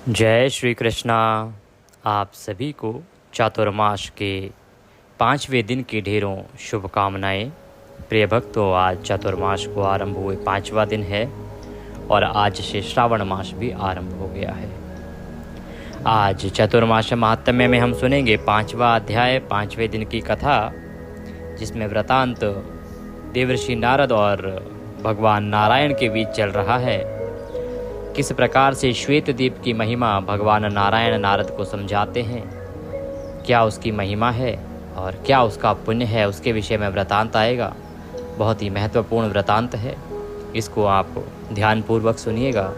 जय श्री कृष्णा। आप सभी को चातुर्मास के 5वें दिन की ढेरों शुभकामनाएं। प्रिय भक्तों, आज चातुर्मास को आरंभ हुए 5वां दिन है और आज से श्रावण मास भी आरंभ हो गया है। आज चातुर्मास महात्म्य में हम सुनेंगे 5वां अध्याय 5वें दिन की कथा, जिसमें वृतांत देवर्षि नारद और भगवान नारायण के बीच चल रहा है। किस प्रकार से श्वेतद्वीप की महिमा भगवान नारायण नारद को समझाते हैं, क्या उसकी महिमा है और क्या उसका पुण्य है, उसके विषय में वृतांत आएगा। बहुत ही महत्वपूर्ण वृतांत है, इसको आप ध्यानपूर्वक सुनिएगा।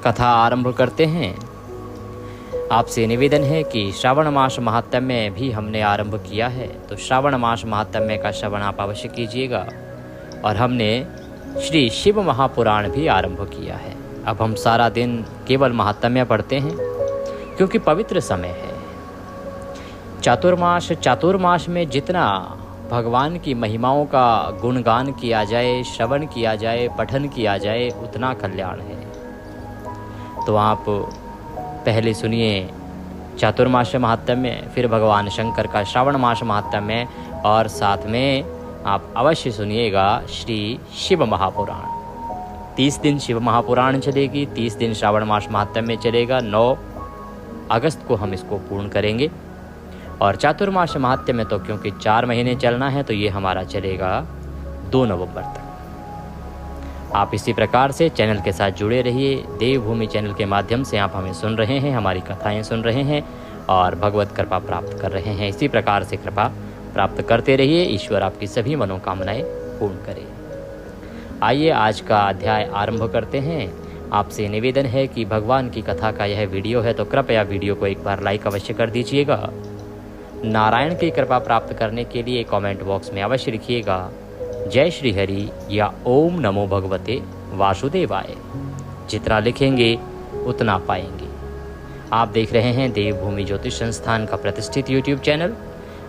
कथा आरंभ करते हैं। आपसे निवेदन है कि श्रावण मास महात्म्य भी हमने आरंभ किया है, तो श्रावण मास महात्म्य का श्रवण आप अवश्य कीजिएगा। और हमने श्री शिव महापुराण भी आरंभ किया है। अब हम सारा दिन केवल महात्म्य पढ़ते हैं, क्योंकि पवित्र समय है। चातुर्मास में जितना भगवान की महिमाओं का गुणगान किया जाए, श्रवण किया जाए, पठन किया जाए, उतना कल्याण है। तो आप पहले सुनिए चातुर्मास महात्म्य, फिर भगवान शंकर का श्रावण मास महात्म्य, और साथ में आप अवश्य सुनिएगा श्री शिव महापुराण। 30 दिन शिव महापुराण चलेगी, 30 दिन श्रावण मास महात्म्य चलेगा। 9 अगस्त को हम इसको पूर्ण करेंगे। और चातुर्मास महात्म्य तो क्योंकि 4 महीने चलना है, तो ये हमारा चलेगा 2 नवंबर तक। आप इसी प्रकार से चैनल के साथ जुड़े रहिए। देवभूमि चैनल के माध्यम से आप हमें सुन रहे हैं, हमारी कथाएं सुन रहे हैं और भगवत कृपा प्राप्त कर रहे हैं। इसी प्रकार से कृपा प्राप्त करते रहिए। ईश्वर आपकी सभी मनोकामनाएं पूर्ण करे। आइए आज का अध्याय आरंभ करते हैं। आपसे निवेदन है कि भगवान की कथा का यह वीडियो है, तो कृपया वीडियो को एक बार लाइक अवश्य कर दीजिएगा। नारायण की कृपा प्राप्त करने के लिए कमेंट बॉक्स में अवश्य लिखिएगा जय श्री हरि या ओम नमो भगवते वासुदेवाय। जितना लिखेंगे उतना पाएंगे। आप देख रहे हैं देवभूमि ज्योतिष संस्थान का प्रतिष्ठित यूट्यूब चैनल।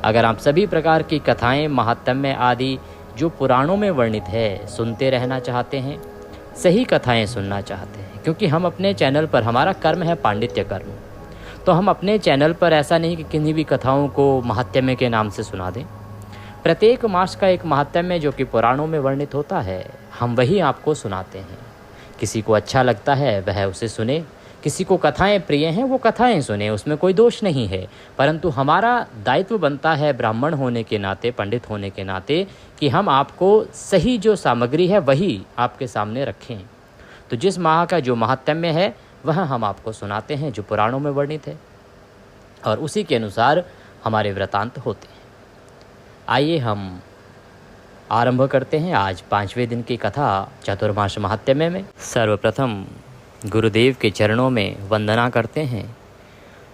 अगर आप सभी प्रकार की कथाएं, महात्म्य आदि जो पुराणों में वर्णित है सुनते रहना चाहते हैं, सही कथाएं सुनना चाहते हैं, क्योंकि हम अपने चैनल पर, हमारा कर्म है पांडित्य कर्म, तो हम अपने चैनल पर ऐसा नहीं कि किन्हीं भी कथाओं को महात्म्य के नाम से सुना दें। प्रत्येक मास का एक महात्म्य जो कि पुराणों में वर्णित होता है, हम वही आपको सुनाते हैं। किसी को अच्छा लगता है वह उसे सुने, किसी को कथाएं प्रिय हैं वो कथाएं सुने, उसमें कोई दोष नहीं है। परंतु हमारा दायित्व बनता है ब्राह्मण होने के नाते, पंडित होने के नाते, कि हम आपको सही जो सामग्री है वही आपके सामने रखें। तो जिस माह का जो महात्म्य है वह हम आपको सुनाते हैं, जो पुराणों में वर्णित है, और उसी के अनुसार हमारे वृतांत होते हैं। आइए हम आरंभ करते हैं आज 5वें दिन की कथा चातुर्मास महात्म्य में। सर्वप्रथम गुरुदेव के चरणों में वंदना करते हैं।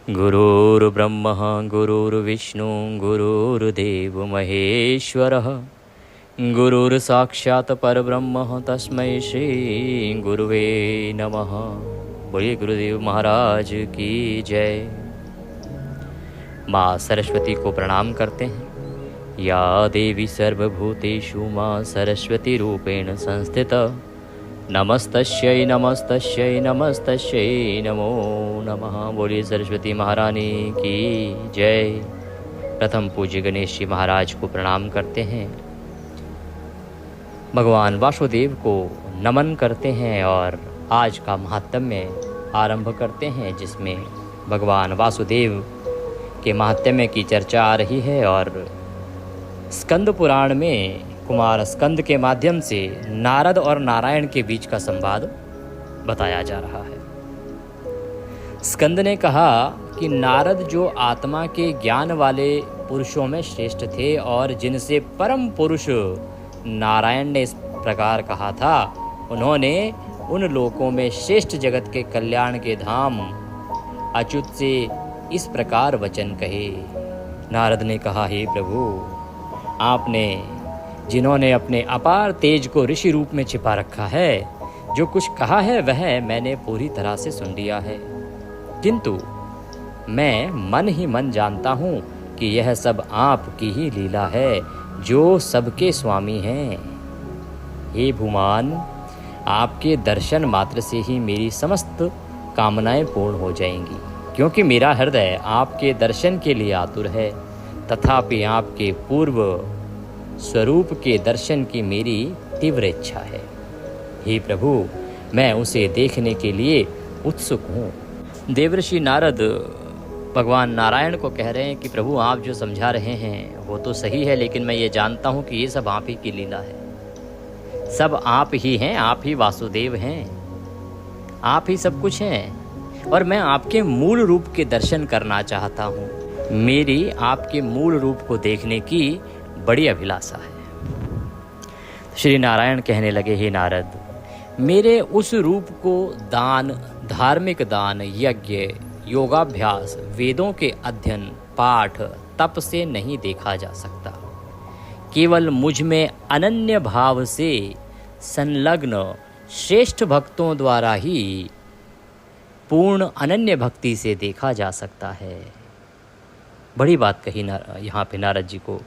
गुरुर्ब्रह्म गुरुर्विष्णु गुरुर्देव महेश्वरः, गुरुर्साक्षात् परब्रह्म तस्मै श्री गुरुवे नमः। बोलिए गुरुदेव महाराज की जय। माँ सरस्वती को प्रणाम करते हैं। या देवी सर्वभूतेषु माँ सरस्वती रूपेण संस्थिता, नमस्तस्यै नमस्तस्यै नमस्तस्यै नमो नमः। बोलिए सरस्वती महारानी की जय। प्रथम पूज्य गणेश जी महाराज को प्रणाम करते हैं। भगवान वासुदेव को नमन करते हैं और आज का महात्म्य आरंभ करते हैं, जिसमें भगवान वासुदेव के महात्म्य की चर्चा आ रही है। और स्कंद पुराण में कुमार स्कंद के माध्यम से नारद और नारायण के बीच का संवाद बताया जा रहा है। स्कंद ने कहा कि नारद जो आत्मा के ज्ञान वाले पुरुषों में श्रेष्ठ थे और जिनसे परम पुरुष नारायण ने इस प्रकार कहा था, उन्होंने उन लोकों में श्रेष्ठ जगत के कल्याण के धाम अच्युत से इस प्रकार वचन कहे। नारद ने कहा, हे प्रभु, आपने जिन्होंने अपने अपार तेज को ऋषि रूप में छिपा रखा है, जो कुछ कहा है वह मैंने पूरी तरह से सुन लिया है, किंतु मैं मन ही मन जानता हूँ कि यह सब आपकी ही लीला है, जो सबके स्वामी हैं। हे भूमान, आपके दर्शन मात्र से ही मेरी समस्त कामनाएं पूर्ण हो जाएंगी, क्योंकि मेरा हृदय आपके दर्शन के लिए आतुर है। तथापि आपके पूर्व स्वरूप के दर्शन की मेरी तीव्र इच्छा है। हे प्रभु, मैं उसे देखने के लिए उत्सुक हूँ। देवर्षि नारद भगवान नारायण को कह रहे हैं कि प्रभु, आप जो समझा रहे हैं वो तो सही है, लेकिन मैं ये जानता हूँ कि ये सब आप ही की लीला है। सब आप ही हैं, आप ही वासुदेव हैं, आप ही सब कुछ हैं, और मैं आपके मूल रूप के दर्शन करना चाहता हूँ। मेरी आपके मूल रूप को देखने की बड़ी अभिलाषा है। श्री नारायण कहने लगे, हे नारद, मेरे उस रूप को दान, धार्मिक दान, यज्ञ, योगाभ्यास, वेदों के अध्ययन, पाठ, तप से नहीं देखा जा सकता। केवल मुझ में अनन्य भाव से संलग्न श्रेष्ठ भक्तों द्वारा ही पूर्ण अनन्य भक्ति से देखा जा सकता है। बड़ी बात कही यहाँ पे नारद जी को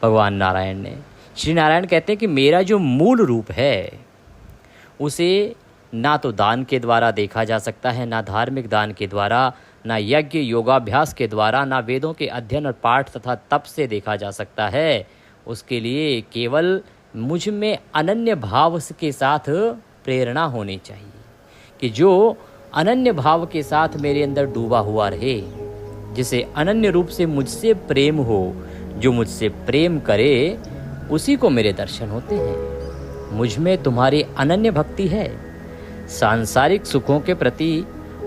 भगवान नारायण ने। श्री नारायण कहते हैं कि मेरा जो मूल रूप है उसे ना तो दान के द्वारा देखा जा सकता है, ना धार्मिक दान के द्वारा, ना यज्ञ योगाभ्यास के द्वारा, ना वेदों के अध्ययन और पाठ तथा तप से देखा जा सकता है। उसके लिए केवल मुझ में अनन्य भाव के साथ प्रेरणा होनी चाहिए, कि जो अनन्य भाव के साथ मेरे अंदर डूबा हुआ रहे, जिसे अनन्य रूप से मुझसे प्रेम हो, जो मुझसे प्रेम करे उसी को मेरे दर्शन होते हैं। मुझ में तुम्हारी अनन्य भक्ति है। सांसारिक सुखों के प्रति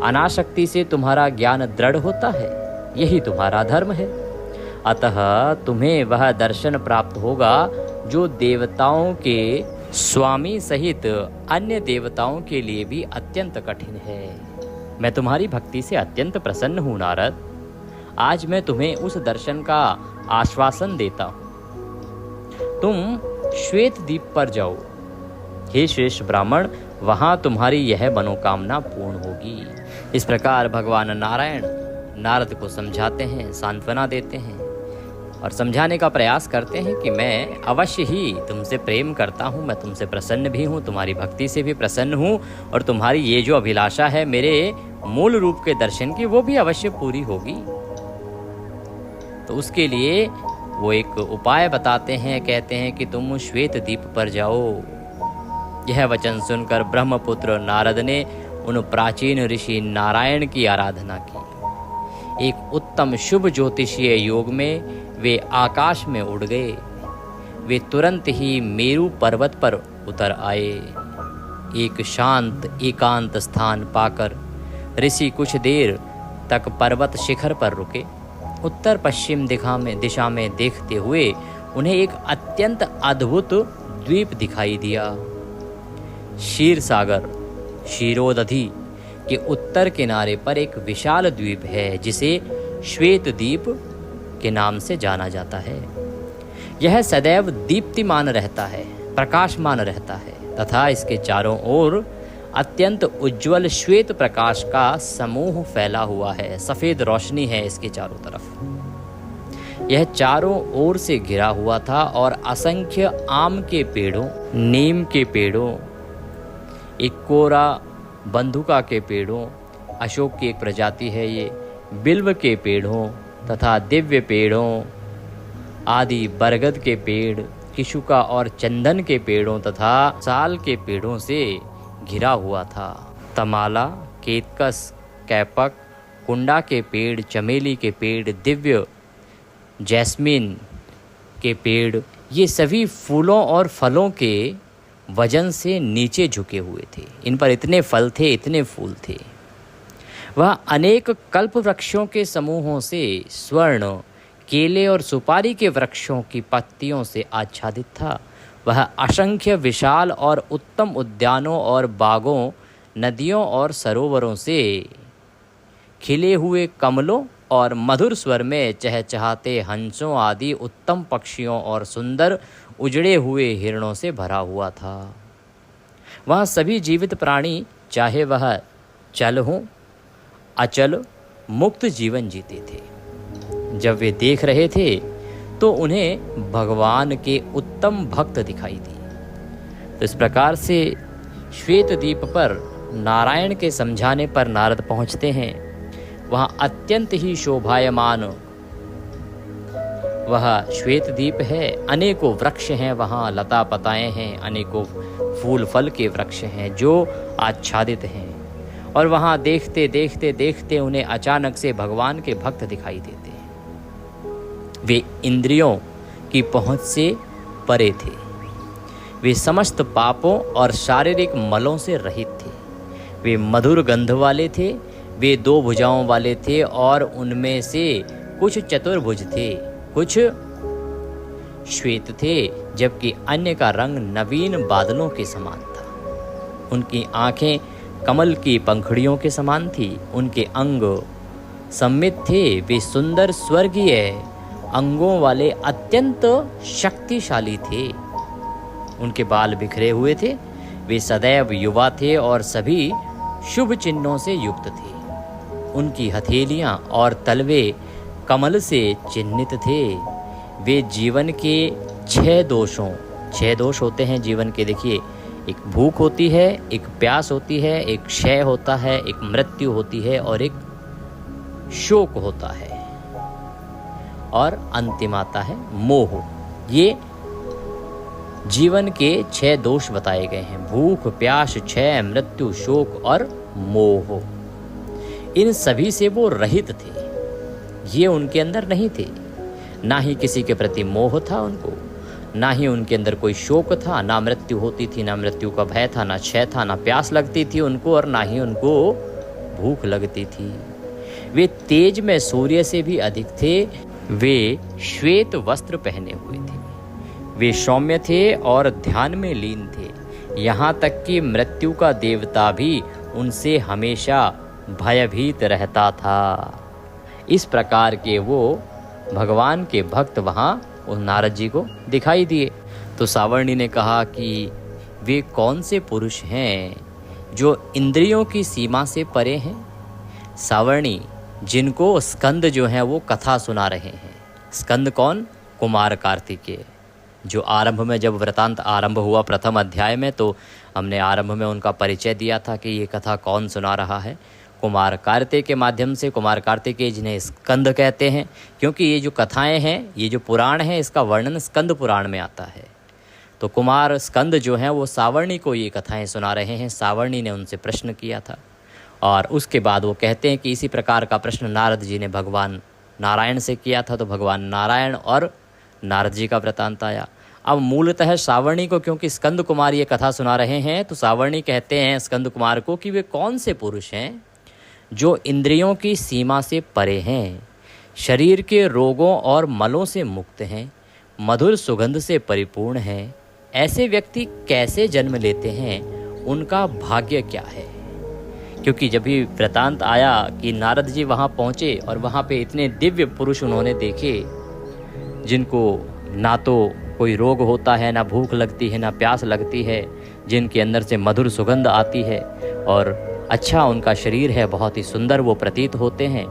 अनासक्ति से तुम्हारा ज्ञान दृढ़ होता है, यही तुम्हारा धर्म है। अतः तुम्हें वह दर्शन प्राप्त होगा जो देवताओं के स्वामी सहित अन्य देवताओं के लिए भी अत्यंत कठिन है। मैं तुम्हारी भक्ति से अत्यंत प्रसन्न हूँ नारद। आज मैं तुम्हें उस दर्शन का आश्वासन देता हूँ। तुम श्वेत द्वीप पर जाओ। हे श्रेष्ठ ब्राह्मण, वहाँ तुम्हारी यह मनोकामना पूर्ण होगी। इस प्रकार भगवान नारायण नारद को समझाते हैं, सांत्वना देते हैं और समझाने का प्रयास करते हैं कि मैं अवश्य ही तुमसे प्रेम करता हूँ, मैं तुमसे प्रसन्न भी हूँ, तुम्हारी भक्ति से भी प्रसन्न हूँ, और तुम्हारी ये जो अभिलाषा है मेरे मूल रूप के दर्शन की, वो भी अवश्य पूरी होगी। तो उसके लिए वो एक उपाय बताते हैं, कहते हैं कि तुम श्वेत द्वीप पर जाओ। यह वचन सुनकर ब्रह्मपुत्र नारद ने उन प्राचीन ऋषि नारायण की आराधना की। एक उत्तम शुभ ज्योतिषीय योग में वे आकाश में उड़ गए। वे तुरंत ही मेरू पर्वत पर उतर आए। एक शांत एकांत स्थान पाकर ऋषि कुछ देर तक पर्वत शिखर पर रुके। उत्तर पश्चिम दिशा में देखते हुए उन्हें एक अत्यंत अद्भुत द्वीप दिखाई दिया। क्षीर सागर क्षीरोदधि के उत्तर किनारे पर एक विशाल द्वीप है, जिसे श्वेत द्वीप के नाम से जाना जाता है। यह सदैव दीप्तिमान रहता है, प्रकाशमान रहता है तथा इसके चारों ओर अत्यंत उज्जवल श्वेत प्रकाश का समूह फैला हुआ है। सफ़ेद रोशनी है इसके चारों तरफ। यह चारों ओर से घिरा हुआ था और असंख्य आम के पेड़ों, नीम के पेड़ों, इकोरा बंधुका के पेड़ों, अशोक की एक प्रजाति है ये, बिल्व के पेड़ों तथा दिव्य पेड़ों आदि, बरगद के पेड़, किशुका और चंदन के पेड़ों तथा साल के पेड़ों से घिरा हुआ था। तमाला, केतकस, कैपक, कुंडा के पेड़, चमेली के पेड़, दिव्य जैस्मिन के पेड़, ये सभी फूलों और फलों के वजन से नीचे झुके हुए थे। इन पर इतने फल थे, इतने फूल थे। वह अनेक कल्प वृक्षों के समूहों से, स्वर्ण, केले और सुपारी के वृक्षों की पत्तियों से आच्छादित था। वह असंख्य विशाल और उत्तम उद्यानों और बागों, नदियों और सरोवरों से, खिले हुए कमलों और मधुर स्वर में चहचहाते हंसों आदि उत्तम पक्षियों और सुंदर उजड़े हुए हिरणों से भरा हुआ था। वहाँ सभी जीवित प्राणी, चाहे वह चल हों अचल, मुक्त जीवन जीते थे। जब वे देख रहे थे तो उन्हें भगवान के उत्तम भक्त दिखाई दिए। तो इस प्रकार से श्वेत द्वीप पर नारायण के समझाने पर नारद पहुंचते हैं, वहाँ अत्यंत ही शोभायमान वह श्वेत द्वीप है। अनेकों वृक्ष हैं वहाँ, लता पताएं हैं, अनेकों फूल फल के वृक्ष हैं जो आच्छादित हैं। और वहाँ देखते देखते देखते उन्हें अचानक से भगवान के भक्त दिखाई देते हैं। वे इंद्रियों की पहुँच से परे थे, वे समस्त पापों और शारीरिक मलों से रहित थे, वे मधुर गंध वाले थे, वे 2 भुजाओं वाले थे और उनमें से कुछ चतुर्भुज थे, कुछ श्वेत थे, जबकि अन्य का रंग नवीन बादलों के समान था। उनकी आंखें कमल की पंखुड़ियों के समान थी, उनके अंग सम्मित थे, वे सुंदर स्वर्गीय अंगों वाले अत्यंत शक्तिशाली थे। उनके बाल बिखरे हुए थे, वे सदैव युवा थे और सभी शुभ चिन्हों से युक्त थे। उनकी हथेलियां और तलवे कमल से चिन्हित थे। वे जीवन के 6 दोष होते हैं जीवन के। देखिए, एक भूख होती है, एक प्यास होती है, एक क्षय होता है, एक मृत्यु होती है और एक शोक होता है, और अंतिम आता है मोह। ये जीवन के 6 दोष बताए गए हैं, भूख, प्यास, क्षय, मृत्यु, शोक और मोह। इन सभी से वो रहित थे, ये उनके अंदर नहीं थे। ना ही किसी के प्रति मोह था उनको, ना ही उनके अंदर कोई शोक था, ना मृत्यु होती थी, ना मृत्यु का भय था, ना क्षय था, ना प्यास लगती थी उनको, और ना ही उनको भूख लगती थी। वे तेज में सूर्य से भी अधिक थे। वे श्वेत वस्त्र पहने हुए थे, वे सौम्य थे और ध्यान में लीन थे। यहाँ तक कि मृत्यु का देवता भी उनसे हमेशा भयभीत रहता था। इस प्रकार के वो भगवान के भक्त वहाँ उस नारद जी को दिखाई दिए। तो सावर्णी ने कहा कि वे कौन से पुरुष हैं जो इंद्रियों की सीमा से परे हैं? सावर्णी, जिनको स्कंद जो है वो कथा सुना रहे हैं। स्कंद कौन? कुमार कार्तिकेय। जो आरंभ में जब वृतांत आरंभ हुआ प्रथम अध्याय में, तो हमने आरंभ में उनका परिचय दिया था कि ये कथा कौन सुना रहा है। कुमार कार्तिकेय के माध्यम से, कुमार कार्तिकेय जिन्हें स्कंद कहते हैं, क्योंकि ये जो कथाएं हैं, ये जो पुराण है, इसका वर्णन स्कंद पुराण में आता है। तो कुमार स्कंद जो हैं वो सावर्णी को ये कथाएं सुना रहे हैं। सावर्णी ने उनसे प्रश्न किया था और उसके बाद वो कहते हैं कि इसी प्रकार का प्रश्न नारद जी ने भगवान नारायण से किया था। तो भगवान नारायण और नारद जी का वृतांत आया। अब मूलतः सावर्णी को, क्योंकि स्कंद कुमार ये कथा सुना रहे हैं, तो सावर्णी कहते हैं स्कंद कुमार को कि वे कौन से पुरुष हैं जो इंद्रियों की सीमा से परे हैं, शरीर के रोगों और मलों से मुक्त हैं, मधुर सुगंध से परिपूर्ण हैं। ऐसे व्यक्ति कैसे जन्म लेते हैं, उनका भाग्य क्या है? क्योंकि जब भी वृतांत आया कि नारद जी वहाँ पहुँचे और वहाँ पे इतने दिव्य पुरुष उन्होंने देखे, जिनको ना तो कोई रोग होता है, ना भूख लगती है, ना प्यास लगती है, जिनके अंदर से मधुर सुगंध आती है और अच्छा उनका शरीर है, बहुत ही सुंदर वो प्रतीत होते हैं।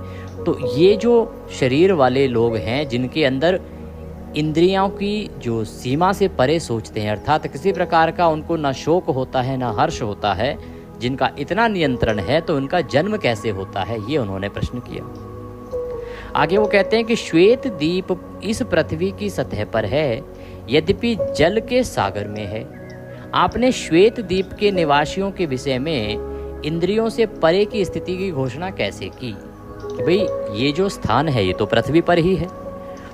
तो ये जो शरीर वाले लोग हैं, जिनके अंदर इंद्रियों की जो सीमा से परे सोचते हैं, अर्थात किसी प्रकार का उनको ना शोक होता है, ना हर्ष होता है, जिनका इतना नियंत्रण है, तो उनका जन्म कैसे होता है, ये उन्होंने प्रश्न किया। आगे वो कहते हैं कि श्वेत द्वीप इस पृथ्वी की सतह पर है, यद्यपि जल के सागर में है। आपने श्वेत द्वीप के निवासियों के विषय में इंद्रियों से परे की स्थिति की घोषणा कैसे की? कि भाई ये जो स्थान है ये तो पृथ्वी पर ही है,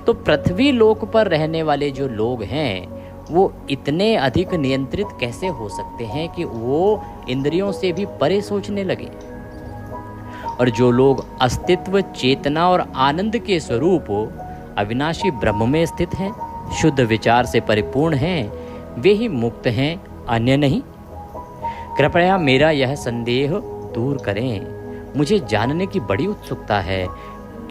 तो पृथ्वी लोक पर रहने वाले जो लोग हैं वो इतने अधिक नियंत्रित कैसे हो सकते हैं कि वो इंद्रियों से भी परे सोचने लगे? और जो लोग अस्तित्व, चेतना और आनंद के स्वरूप अविनाशी ब्रह्म में स्थित हैं, शुद्ध विचार से परिपूर्ण हैं, वे ही मुक्त हैं, अन्य नहीं। कृपया मेरा यह संदेह दूर करें, मुझे जानने की बड़ी उत्सुकता है,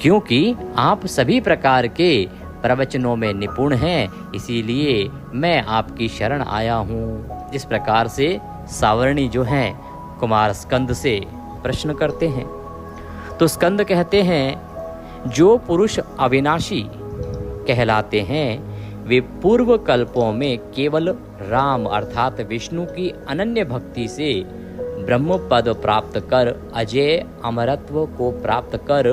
क्योंकि आप सभी प्रकार के प्रवचनों में निपुण हैं, इसीलिए मैं आपकी शरण आया हूँ। इस प्रकार से सावर्णी जो हैं कुमार स्कंद से प्रश्न करते हैं। तो स्कंद कहते हैं, जो पुरुष अविनाशी कहलाते हैं वे पूर्व कल्पों में केवल राम अर्थात विष्णु की अनन्य भक्ति से ब्रह्म पद प्राप्त कर, अजय अमरत्व को प्राप्त कर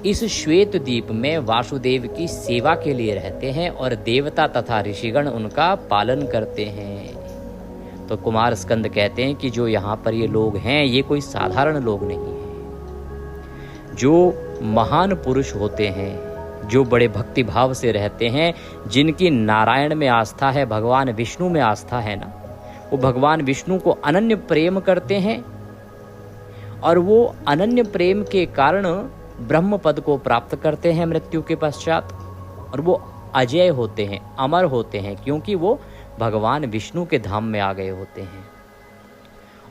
इस श्वेत द्वीप में वासुदेव की सेवा के लिए रहते हैं और देवता तथा ऋषिगण उनका पालन करते हैं। तो कुमार स्कंद कहते हैं कि जो यहाँ पर ये लोग हैं ये कोई साधारण लोग नहीं हैं। जो महान पुरुष होते हैं, जो बड़े भक्ति भाव से रहते हैं, जिनकी नारायण में आस्था है, भगवान विष्णु में आस्था है ना, वो भगवान विष्णु को अनन्य प्रेम करते हैं और वो अनन्य प्रेम के कारण ब्रह्म पद को प्राप्त करते हैं मृत्यु के पश्चात। और वो अजय होते हैं, अमर होते हैं, क्योंकि वो भगवान विष्णु के धाम में आ गए होते हैं।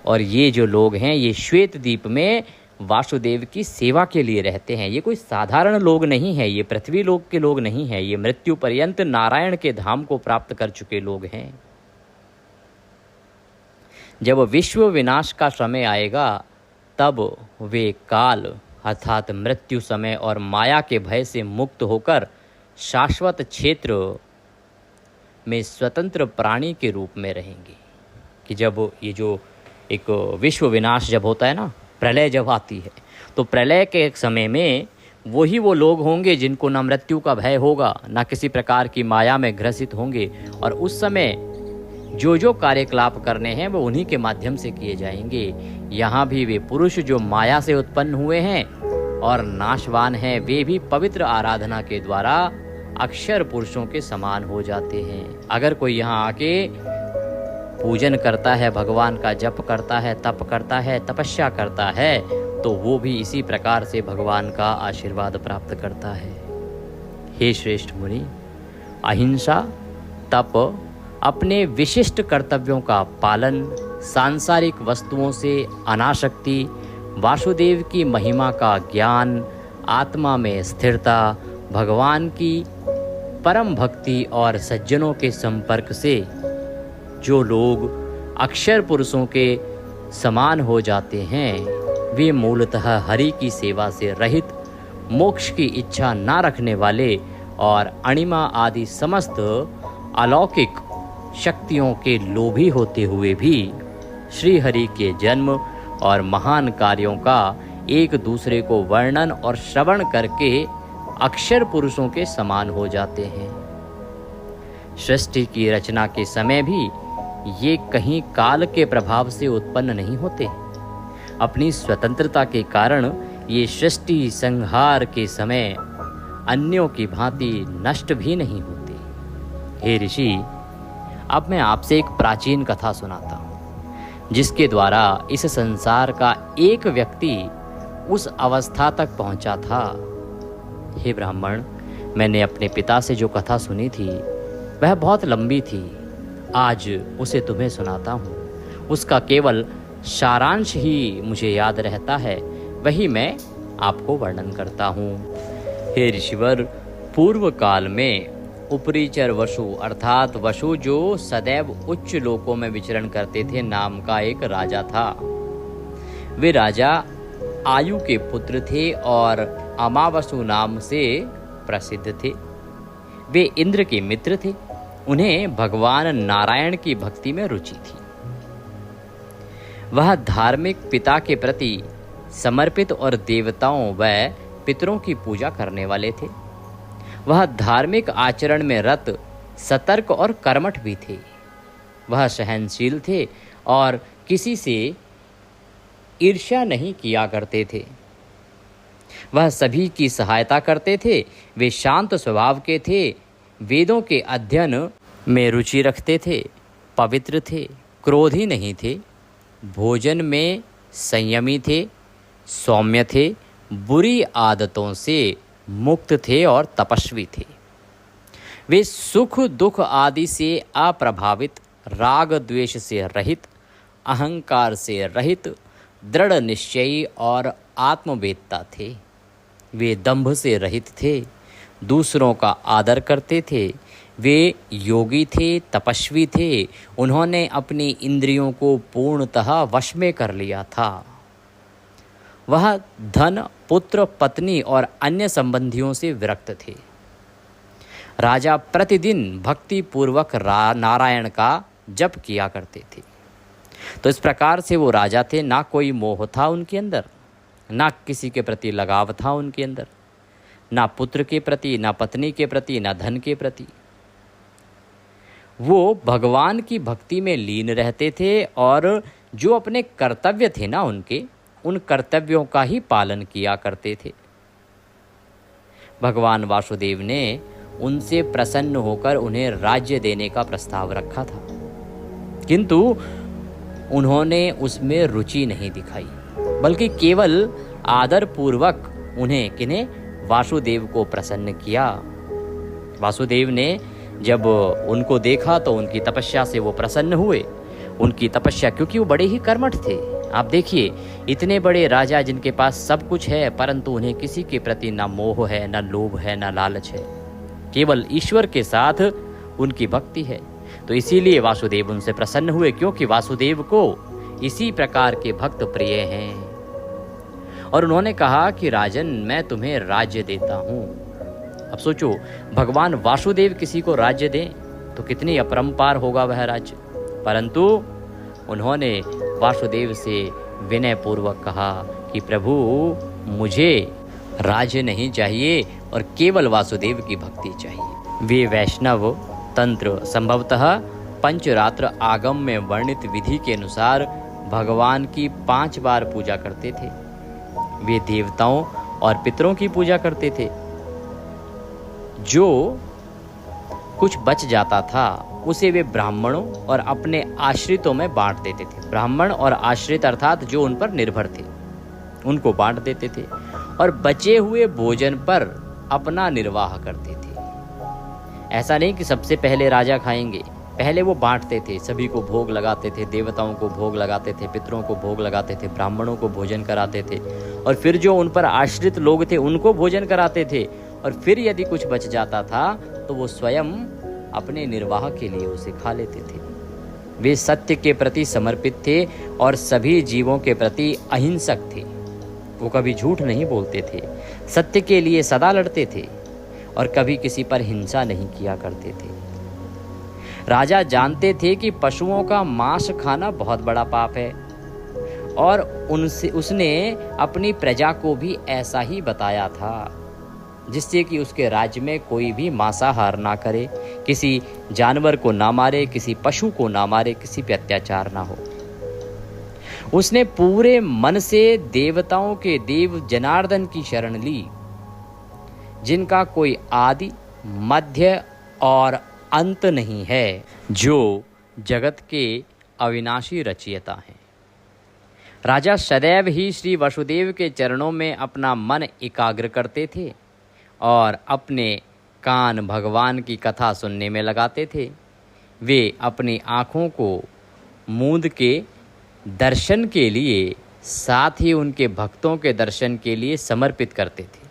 और ये जो लोग हैं ये श्वेत द्वीप में वासुदेव की सेवा के लिए रहते हैं। ये कोई साधारण लोग नहीं है, ये पृथ्वी लोक के लोग नहीं है, ये मृत्यु पर्यंत नारायण के धाम को प्राप्त कर चुके लोग हैं। जब विश्व विनाश का समय आएगा तब वे काल अर्थात मृत्यु समय और माया के भय से मुक्त होकर शाश्वत क्षेत्र में स्वतंत्र प्राणी के रूप में रहेंगे। कि जब ये जो एक विश्व विनाश जब होता है ना, प्रलय जब आती है, तो प्रलय के एक समय में वही वो लोग होंगे जिनको ना मृत्यु का भय होगा, ना किसी प्रकार की माया में ग्रसित होंगे। और उस समय जो जो कार्यकलाप करने हैं वो उन्हीं के माध्यम से किए जाएंगे। यहाँ भी वे पुरुष जो माया से उत्पन्न हुए हैं और नाशवान हैं, वे भी पवित्र आराधना के द्वारा अक्षर पुरुषों के समान हो जाते हैं। अगर कोई यहाँ आके पूजन करता है, भगवान का जप करता है, तप करता है, तपस्या करता है, तो वो भी इसी प्रकार से भगवान का आशीर्वाद प्राप्त करता है। हे श्रेष्ठ मुनि, अहिंसा, तप, अपने विशिष्ट कर्तव्यों का पालन, सांसारिक वस्तुओं से अनासक्ति, वासुदेव की महिमा का ज्ञान, आत्मा में स्थिरता, भगवान की परम भक्ति और सज्जनों के संपर्क से जो लोग अक्षर पुरुषों के समान हो जाते हैं, वे मूलतः हरि की सेवा से रहित, मोक्ष की इच्छा ना रखने वाले और अणिमा आदि समस्त अलौकिक शक्तियों के लोभी होते हुए भी श्री हरि के जन्म और महान कार्यों का एक दूसरे को वर्णन और श्रवण करके अक्षर पुरुषों के समान हो जाते हैं। सृष्टि की रचना के समय भी ये कहीं काल के प्रभाव से उत्पन्न नहीं होते। अपनी स्वतंत्रता के कारण ये सृष्टि संहार के समय अन्यों की भांति नष्ट भी नहीं होते। हे ऋषि, अब मैं आपसे एक प्राचीन कथा सुनाता हूँ, जिसके द्वारा इस संसार का एक व्यक्ति उस अवस्था तक पहुँचा था। हे ब्राह्मण, मैंने अपने पिता से जो कथा सुनी थी वह बहुत लंबी थी। आज उसे तुम्हें सुनाता हूँ। उसका केवल सारांश ही मुझे याद रहता है, वही मैं आपको वर्णन करता हूँ। हे ऋषिवर, पूर्व काल में उपरीचर वसु अर्थात वसु जो सदैव उच्च लोकों में विचरण करते थे नाम का एक राजा था। वे राजा आयु के पुत्र थे और अमावसु नाम से प्रसिद्ध थे। वे इंद्र के मित्र थे। उन्हें भगवान नारायण की भक्ति में रुचि थी। वह धार्मिक पिता के प्रति समर्पित और देवताओं व पितरों की पूजा करने वाले थे। वह धार्मिक आचरण में रत, सतर्क और कर्मठ भी थे। वह सहनशील थे और किसी से ईर्ष्या नहीं किया करते थे। वह सभी की सहायता करते थे। वे शांत स्वभाव के थे, वेदों के अध्ययन में रुचि रखते थे, पवित्र थे, क्रोधी नहीं थे, भोजन में संयमी थे, सौम्य थे, बुरी आदतों से मुक्त थे और तपस्वी थे। वे सुख दुख आदि से अप्रभावित, राग द्वेष से रहित, अहंकार से रहित, दृढ़ निश्चयी और आत्मवेदता थे। वे दंभ से रहित थे, दूसरों का आदर करते थे। वे योगी थे, तपस्वी थे। उन्होंने अपनी इंद्रियों को पूर्णतः वश में कर लिया था। वह धन, पुत्र, पत्नी और अन्य संबंधियों से विरक्त थे। राजा प्रतिदिन भक्ति पूर्वक नारायण का जप किया करते थे। तो इस प्रकार से वो राजा थे, ना कोई मोह था उनके अंदर, ना किसी के प्रति लगाव था उनके अंदर, ना पुत्र के प्रति, ना पत्नी के प्रति, ना धन के प्रति। वो भगवान की भक्ति में लीन रहते थे और जो अपने कर्तव्य थे ना उनके, उन कर्तव्यों का ही पालन किया करते थे। भगवान वासुदेव ने उनसे प्रसन्न होकर उन्हें राज्य देने का प्रस्ताव रखा था, किंतु उन्होंने उसमें रुचि नहीं दिखाई, बल्कि केवल आदरपूर्वक उन्हें किन्हें वासुदेव को प्रसन्न किया। वासुदेव ने जब उनको देखा तो उनकी तपस्या से वो प्रसन्न हुए। उनकी तपस्या, क्योंकि वो बड़े ही कर्मठ थे। आप देखिए, इतने बड़े राजा जिनके पास सब कुछ है, परंतु उन्हें किसी के प्रति ना मोह है, ना लोभ है, ना लालच है, केवल ईश्वर के साथ उनकी भक्ति है। तो इसीलिए वासुदेव उनसे प्रसन्न हुए, क्योंकि वासुदेव को इसी प्रकार के भक्त प्रिय हैं। और उन्होंने कहा कि राजन, मैं तुम्हें राज्य देता हूँ। अब सोचो, भगवान वासुदेव किसी को राज्य दें तो कितनी अपरंपार होगा वह राज्य, परंतु उन्होंने वासुदेव से विनय पूर्वक कहा कि प्रभु, मुझे राज्य नहीं चाहिए और केवल वासुदेव की भक्ति चाहिए। वे वैष्णव तंत्र संभवतः पंचरात्र आगम में वर्णित विधि के अनुसार भगवान की 5 बार पूजा करते थे। वे देवताओं और पितरों की पूजा करते थे। जो कुछ बच जाता था उसे वे ब्राह्मणों और अपने आश्रितों में बांट देते थे। ब्राह्मण और आश्रित अर्थात जो उन पर निर्भर थे, उनको बांट देते थे और बचे हुए भोजन पर अपना निर्वाह करते थे। ऐसा नहीं कि सबसे पहले राजा खाएंगे, पहले वो बांटते थे, सभी को भोग लगाते थे, देवताओं को भोग लगाते थे, पितरों को भोग लगाते थे, ब्राह्मणों को भोजन कराते थे और फिर जो उन पर आश्रित लोग थे उनको भोजन कराते थे। और फिर यदि कुछ बच जाता था तो वो स्वयं अपने निर्वाह के लिए उसे खा लेते थे। वे सत्य के प्रति समर्पित थे और सभी जीवों के प्रति अहिंसक थे। वो कभी झूठ नहीं बोलते थे, सत्य के लिए सदा लड़ते थे और कभी किसी पर हिंसा नहीं किया करते थे। राजा जानते थे कि पशुओं का मांस खाना बहुत बड़ा पाप है और उसने अपनी प्रजा को भी ऐसा ही बताया था, जिससे कि उसके राज्य में कोई भी मांसाहार ना करे, किसी जानवर को ना मारे, किसी पशु को ना मारे, किसी पे अत्याचार ना हो। उसने पूरे मन से देवताओं के देव जनार्दन की शरण ली, जिनका कोई आदि, मध्य और अंत नहीं है, जो जगत के अविनाशी रचयिता हैं। राजा सदैव ही श्री वसुदेव के चरणों में अपना मन एकाग्र करते थे और अपने कान भगवान की कथा सुनने में लगाते थे। वे अपनी आँखों को मूंद के दर्शन के लिए, साथ ही उनके भक्तों के दर्शन के लिए समर्पित करते थे।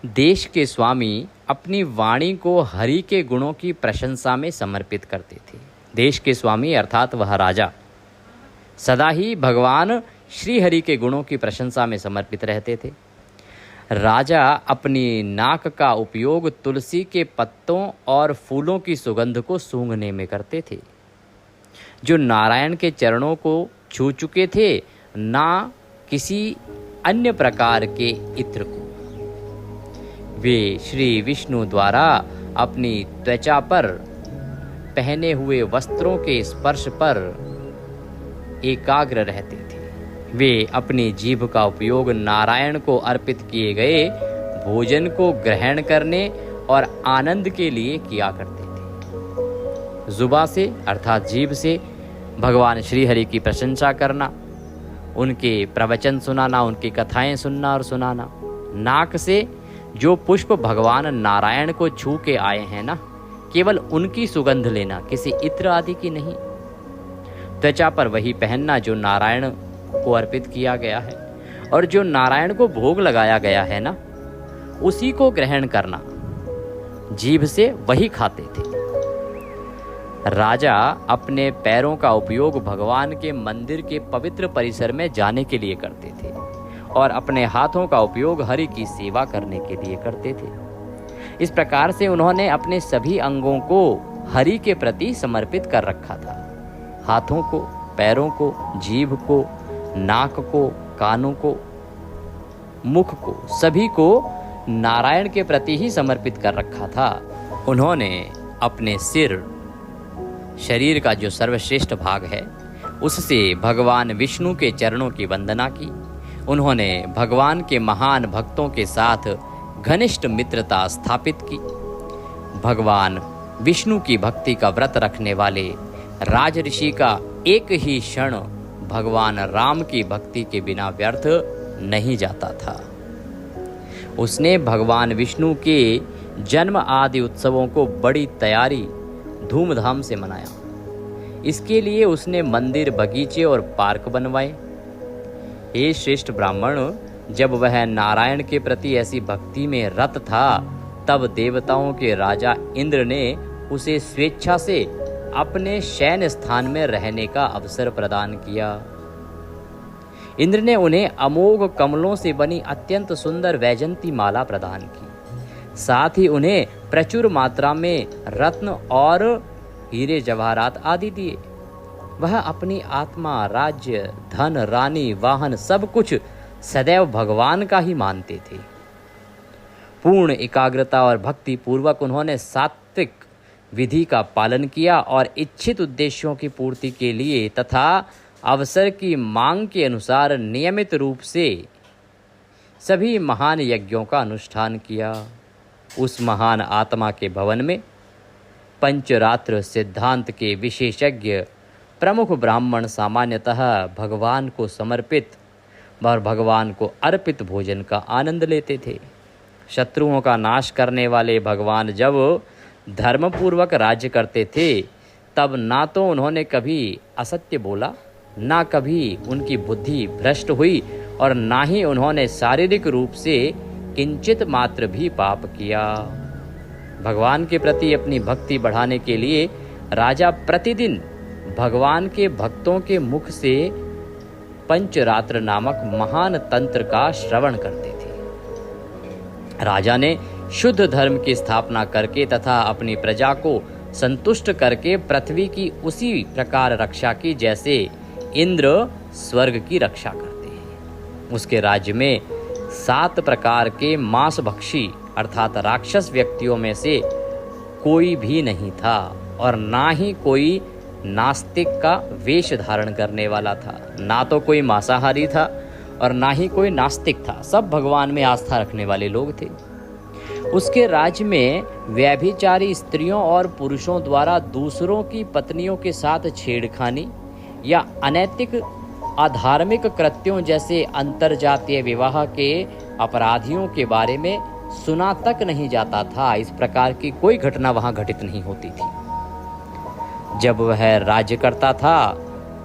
देश के स्वामी अपनी वाणी को हरि के गुणों की प्रशंसा में समर्पित करते थे। देश के स्वामी अर्थात वह राजा सदा ही भगवान श्री हरि के गुणों की प्रशंसा में समर्पित रहते थे। राजा अपनी नाक का उपयोग तुलसी के पत्तों और फूलों की सुगंध को सूंघने में करते थे। जो नारायण के चरणों को छू चुके थे, ना किसी अन्य प्रकार के इत्र को। वे श्री विष्णु द्वारा अपनी त्वचा पर पहने हुए वस्त्रों के स्पर्श पर एकाग्र रहते थे। वे अपनी जीभ का उपयोग नारायण को अर्पित किए गए भोजन को ग्रहण करने और आनंद के लिए किया करते थे। जुबा से अर्थात जीभ से भगवान श्री हरि की प्रशंसा करना, उनके प्रवचन सुनाना, उनकी कथाएं सुनना और सुनाना। नाक से जो पुष्प भगवान नारायण को छू के आए हैं ना, केवल उनकी सुगंध लेना, किसी इत्र आदि की नहीं। त्वचा पर वही पहनना जो नारायण को अर्पित किया गया है और जो नारायण को भोग लगाया गया है ना, उसी को ग्रहण करना। जीभ से वही खाते थे। राजा अपने पैरों का उपयोग भगवान के मंदिर के पवित्र परिसर में जाने के लिए करते थे और अपने हाथों का उपयोग हरि की सेवा करने के लिए करते थे। इस प्रकार से उन्होंने अपने सभी अंगों को हरि के प्रति समर्पित कर रखा था। हाथों को, पैरों को, जीभ को, नाक को, कानों को, मुख को, सभी को नारायण के प्रति ही समर्पित कर रखा था। उन्होंने अपने सिर, शरीर का जो सर्वश्रेष्ठ भाग है, उससे भगवान विष्णु के चरणों की वंदना की। उन्होंने भगवान के महान भक्तों के साथ घनिष्ठ मित्रता स्थापित की। भगवान विष्णु की भक्ति का व्रत रखने वाले राजऋषि का एक ही क्षण भगवान राम की भक्ति के बिना व्यर्थ नहीं जाता था। उसने भगवान विष्णु के जन्म आदि उत्सवों को बड़ी तैयारी धूमधाम से मनाया। इसके लिए उसने मंदिर, बगीचे और पार्क बनवाए। हे श्रेष्ठ ब्राह्मण, जब वह नारायण के प्रति ऐसी भक्ति में रत था, तब देवताओं के राजा इंद्र ने उसे स्वेच्छा से अपने शयन स्थान में रहने का अवसर प्रदान किया। इंद्र ने उन्हें अमोघ कमलों से बनी अत्यंत सुंदर वैजंती माला प्रदान की। साथ ही उन्हें प्रचुर मात्रा में रत्न और हीरे जवाहरात आदि दिए। वह अपनी आत्मा, राज्य, धन, रानी, वाहन सब कुछ सदैव भगवान का ही मानते थे। पूर्ण एकाग्रता और भक्ति पूर्वक उन्होंने सात्विक विधि का पालन किया और इच्छित उद्देश्यों की पूर्ति के लिए तथा अवसर की मांग के अनुसार नियमित रूप से सभी महान यज्ञों का अनुष्ठान किया। उस महान आत्मा के भवन में पंचरात्र सिद्धांत के विशेषज्ञ प्रमुख ब्राह्मण सामान्यतः भगवान को समर्पित और भगवान को अर्पित भोजन का आनंद लेते थे। शत्रुओं का नाश करने वाले भगवान जब धर्मपूर्वक राज्य करते थे, तब ना तो उन्होंने कभी असत्य बोला, ना कभी उनकी बुद्धि भ्रष्ट हुई और ना ही उन्होंने शारीरिक रूप से किंचित मात्र भी पाप किया। भगवान के प्रति अपनी भक्ति बढ़ाने के लिए राजा प्रतिदिन भगवान के भक्तों के मुख से पंचरात्र नामक महान तंत्र का श्रवण करते थे। राजा ने शुद्ध धर्म की स्थापना करके तथा अपनी प्रजा को संतुष्ट करके पृथ्वी की उसी प्रकार रक्षा की जैसे इंद्र स्वर्ग की रक्षा करते हैं। उसके राज्य में 7 प्रकार के मांसभक्षी अर्थात राक्षस व्यक्तियों में से कोई भी नहीं था और ना ही कोई नास्तिक का वेश धारण करने वाला था। ना तो कोई मांसाहारी था और ना ही कोई नास्तिक था। सब भगवान में आस्था रखने वाले लोग थे। उसके राज्य में व्यभिचारी स्त्रियों और पुरुषों द्वारा दूसरों की पत्नियों के साथ छेड़खानी या अनैतिक अधार्मिक कृत्यों जैसे अंतरजातीय विवाह के अपराधियों के बारे में सुना तक नहीं जाता था। इस प्रकार की कोई घटना वहां घटित नहीं होती थी। जब वह राज्य करता था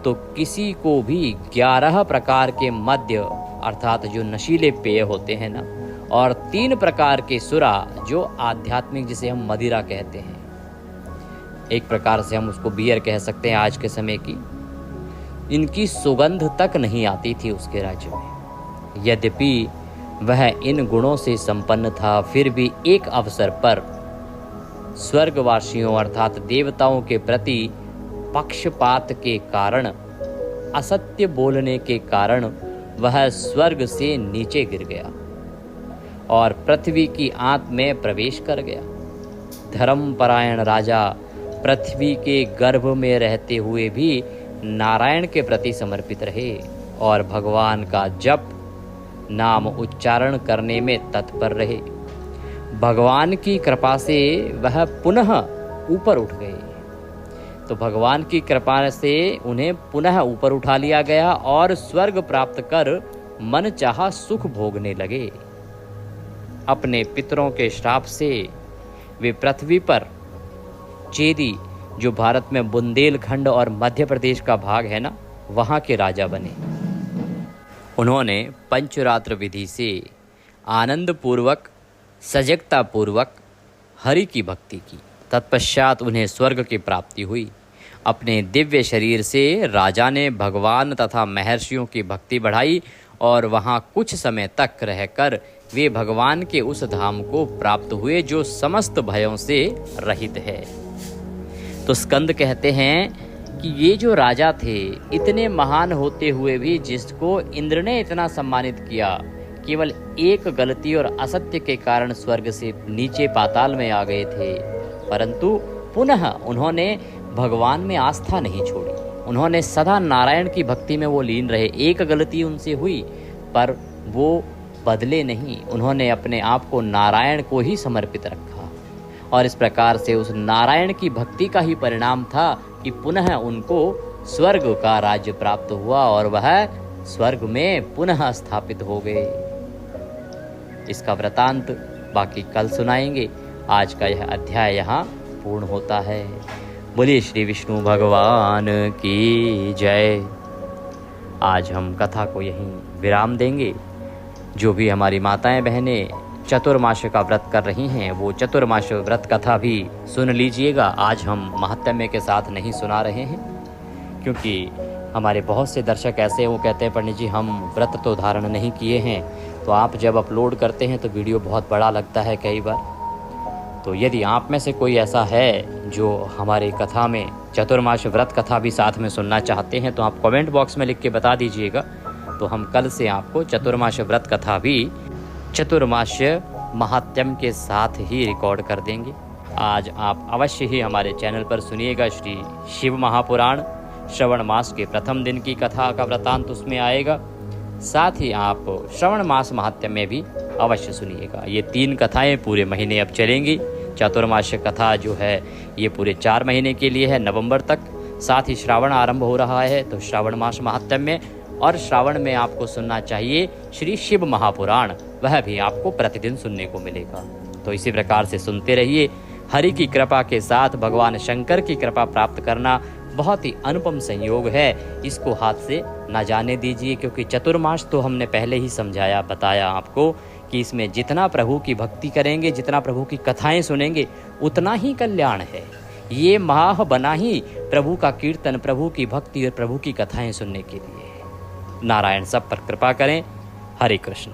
तो किसी को भी 11 प्रकार के मद्य अर्थात जो नशीले पेय होते हैं ना, और 3 प्रकार के सुरा जो आध्यात्मिक जिसे हम मदिरा कहते हैं, एक प्रकार से हम उसको बियर कह सकते हैं आज के समय की, इनकी सुगंध तक नहीं आती थी उसके राज्य में। यद्यपि वह इन गुणों से संपन्न था, फिर भी एक अवसर पर स्वर्गवासियों अर्थात देवताओं के प्रति पक्षपात के कारण, असत्य बोलने के कारण वह स्वर्ग से नीचे गिर गया और पृथ्वी की आंत में प्रवेश कर गया। धर्मपरायण राजा पृथ्वी के गर्भ में रहते हुए भी नारायण के प्रति समर्पित रहे और भगवान का जप नाम उच्चारण करने में तत्पर रहे। भगवान की कृपा से वह पुनः ऊपर उठ गए। तो भगवान की कृपा से उन्हें पुनः ऊपर उठा लिया गया और स्वर्ग प्राप्त कर मन चाहा सुख भोगने लगे। अपने पितरों के श्राप से वे पृथ्वी पर चेदी, जो भारत में बुंदेलखंड और मध्य प्रदेश का भाग है ना, वहाँ के राजा बने। उन्होंने पंचरात्र विधि से आनंद पूर्वक, सजगता पूर्वक हरि की भक्ति की। तत्पश्चात उन्हें स्वर्ग की प्राप्ति हुई। अपने दिव्य शरीर से राजा ने भगवान तथा महर्षियों की भक्ति बढ़ाई और वहाँ कुछ समय तक रहकर वे भगवान के उस धाम को प्राप्त हुए जो समस्त भयों से रहित है। तो स्कंद कहते हैं कि ये जो राजा थे इतने महान होते हुए भी जिसको इंद्र ने इतना सम्मानित किया, केवल एक गलती और असत्य के कारण स्वर्ग से नीचे पाताल में आ गए थे, परंतु पुनः उन्होंने भगवान में आस्था नहीं छोड़ी। उन्होंने सदा नारायण की भक्ति में वो लीन रहे। एक गलती उनसे हुई पर वो बदले नहीं, उन्होंने अपने आप को नारायण को ही समर्पित रखा और इस प्रकार से उस नारायण की भक्ति का ही परिणाम था कि पुनः उनको स्वर्ग का राज्य प्राप्त हुआ और वह स्वर्ग में पुनः स्थापित हो गए। इसका वृतांत बाकी कल सुनाएंगे। आज का यह अध्याय यहाँ पूर्ण होता है। बोलिए श्री विष्णु भगवान की जय। आज हम कथा को यहीं विराम देंगे। जो भी हमारी माताएं बहनें चतुर्मास का व्रत कर रही हैं वो चतुर्मास व्रत कथा भी सुन लीजिएगा। आज हम महात्म्य के साथ नहीं सुना रहे हैं क्योंकि हमारे बहुत से दर्शक ऐसे हैं वो कहते हैं पंडित जी हम व्रत तो धारण नहीं किए हैं, तो आप जब अपलोड करते हैं तो वीडियो बहुत बड़ा लगता है कई बार। तो यदि आप में से कोई ऐसा है जो हमारी कथा में चतुर्मास व्रत कथा भी साथ में सुनना चाहते हैं तो आप कमेंट बॉक्स में लिख के बता दीजिएगा, तो हम कल से आपको चतुर्मास व्रत कथा भी चतुर्मास महात्म्य के साथ ही रिकॉर्ड कर देंगे। आज आप अवश्य ही हमारे चैनल पर सुनिएगा श्री शिव महापुराण श्रवण मास के प्रथम दिन की कथा का वृतांत उसमें आएगा। साथ ही आप श्रवण मास महात्म्य में भी अवश्य सुनिएगा। ये 3 कथाएं पूरे महीने अब चलेंगी। चतुर्मास कथा जो है ये पूरे 4 महीने के लिए है, नवंबर तक। साथ ही श्रावण आरंभ हो रहा है तो श्रावण मास महात्म्य में और श्रावण में आपको सुनना चाहिए श्री शिव महापुराण, वह भी आपको प्रतिदिन सुनने को मिलेगा। तो इसी प्रकार से सुनते रहिए। हरि की कृपा के साथ भगवान शंकर की कृपा प्राप्त करना बहुत ही अनुपम संयोग है, इसको हाथ से ना जाने दीजिए क्योंकि चतुर्मास तो हमने पहले ही समझाया बताया आपको कि इसमें जितना प्रभु की भक्ति करेंगे, जितना प्रभु की कथाएं सुनेंगे उतना ही कल्याण है। ये माह बना ही प्रभु का कीर्तन, प्रभु की भक्ति और प्रभु की कथाएं सुनने के लिए। नारायण सब पर कृपा करें। हरे कृष्ण।